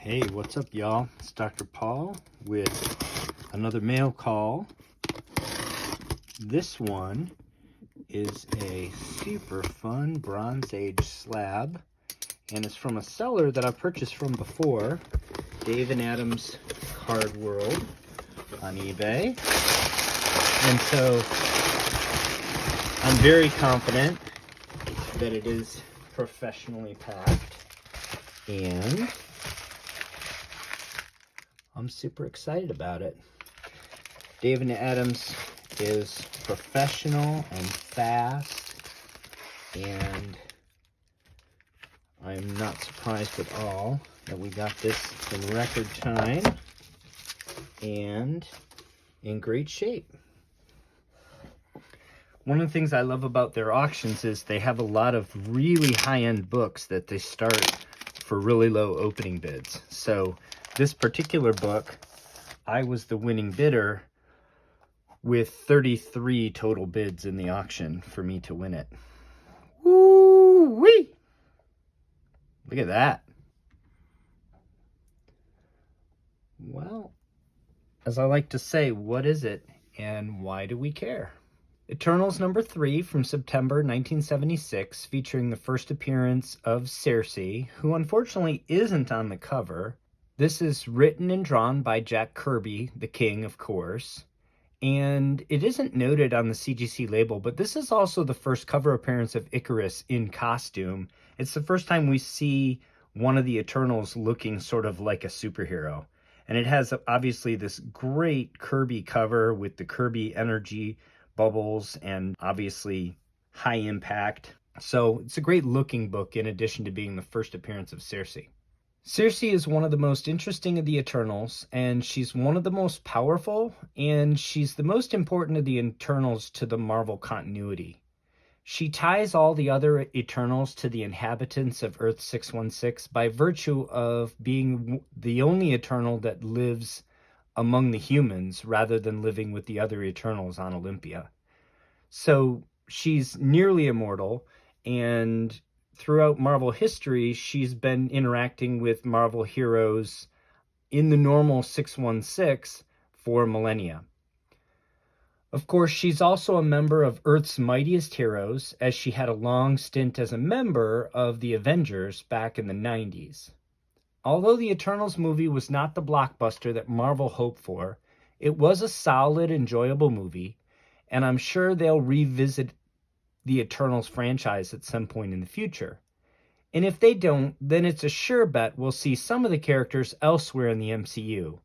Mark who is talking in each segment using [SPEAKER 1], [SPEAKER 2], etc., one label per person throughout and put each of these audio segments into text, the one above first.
[SPEAKER 1] Hey, what's up, y'all? It's Dr. Paul with another mail call. This one is a super fun Bronze Age slab, and it's from a seller that I've purchased from before, Dave and Adam's Card World on eBay. And so I'm very confident that it is professionally packed, and I'm super excited about it. Dave and Adams is professional and fast, and I'm not surprised at all that we got this in record time and in great shape. One of the things I love about their auctions is they have a lot of really high-end books that they start for really low opening bids. So this particular book, I was the winning bidder with 33 total bids in the auction for me to win it. Woo-wee! Look at that. Well, as I like to say, what is it and why do we care? Eternals number 3 from September 1976, featuring the first appearance of Sersi, who unfortunately isn't on the cover. This is written and drawn by Jack Kirby, the king, of course, and it isn't noted on the CGC label, but this is also the first cover appearance of Icarus in costume. It's the first time we see one of the Eternals looking sort of like a superhero. And it has obviously this great Kirby cover with the Kirby energy bubbles and obviously high impact. So it's a great looking book in addition to being the first appearance of Sersi. Sersi is one of the most interesting of the Eternals, and she's one of the most powerful, and she's the most important of the Eternals to the Marvel continuity. She ties all the other Eternals to the inhabitants of Earth 616 by virtue of being the only Eternal that lives among the humans rather than living with the other Eternals on Olympia. So she's nearly immortal, and throughout Marvel history, she's been interacting with Marvel heroes in the normal 616 for millennia. Of course, she's also a member of Earth's Mightiest Heroes, as she had a long stint as a member of the Avengers back in the 90s. Although the Eternals movie was not the blockbuster that Marvel hoped for, it was a solid, enjoyable movie, and I'm sure they'll revisit the Eternals franchise at some point in the future. And if they don't, then it's a sure bet we'll see some of the characters elsewhere in the MCU.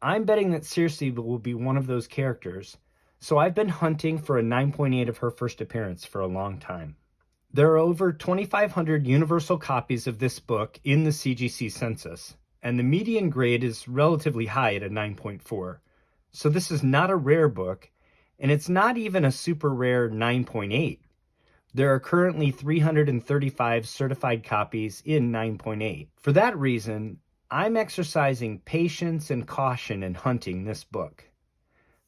[SPEAKER 1] I'm betting that Sersi will be one of those characters, so I've been hunting for a 9.8 of her first appearance for a long time. There are over 2,500 universal copies of this book in the CGC census, and the median grade is relatively high at a 9.4. So this is not a rare book, and it's not even a super rare 9.8. There are currently 335 certified copies in 9.8. For that reason, I'm exercising patience and caution in hunting this book.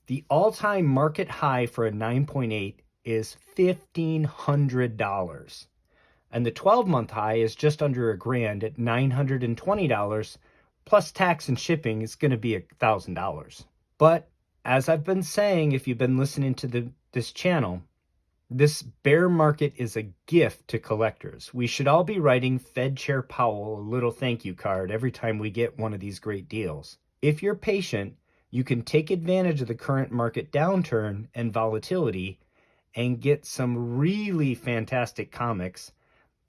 [SPEAKER 1] The all-time market high for a 9.8 is $1,500, and the 12-month high is just under $1,000 at $920, plus tax and shipping is going to be $1,000. But as I've been saying, if you've been listening to this channel, this bear market is a gift to collectors. We should all be writing Fed Chair Powell a little thank you card every time we get one of these great deals. If you're patient, you can take advantage of the current market downturn and volatility and get some really fantastic comics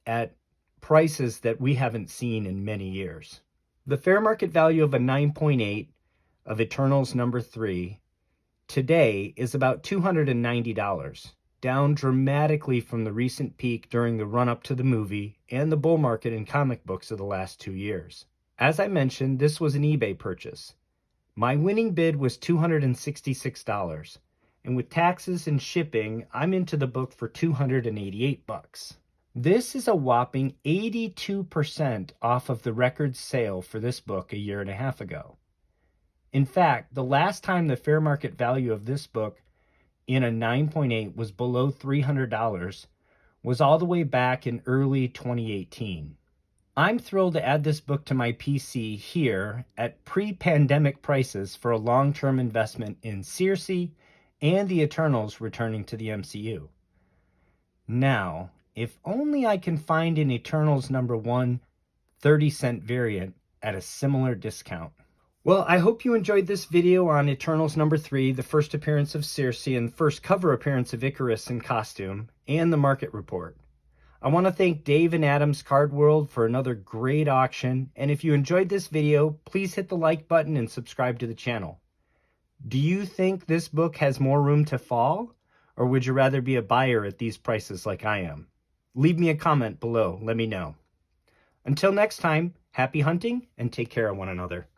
[SPEAKER 1] at prices that we haven't seen in many years. The fair market value of a 9.8 of Eternals number 3 today is about $290, down dramatically from the recent peak during the run-up to the movie and the bull market in comic books of the last 2 years. As I mentioned, this was an eBay purchase. My winning bid was $266, and with taxes and shipping, I'm into the book for $288. This is a whopping 82% off of the record sale for this book a year and a half ago. In fact, the last time the fair market value of this book in a 9.8 was below $300 was all the way back in early 2018. I'm thrilled to add this book to my PC here at pre-pandemic prices for a long-term investment in Sersi and the Eternals returning to the MCU. Now, if only I can find an Eternals #1 30-cent variant at a similar discount. Well, I hope you enjoyed this video on Eternals #3, the first appearance of Sersi and first cover appearance of Icarus in costume, and the market report. I want to thank Dave and Adam's Card World for another great auction, and if you enjoyed this video, please hit the like button and subscribe to the channel. Do you think this book has more room to fall, or would you rather be a buyer at these prices like I am? Leave me a comment below, let me know. Until next time, happy hunting and take care of one another.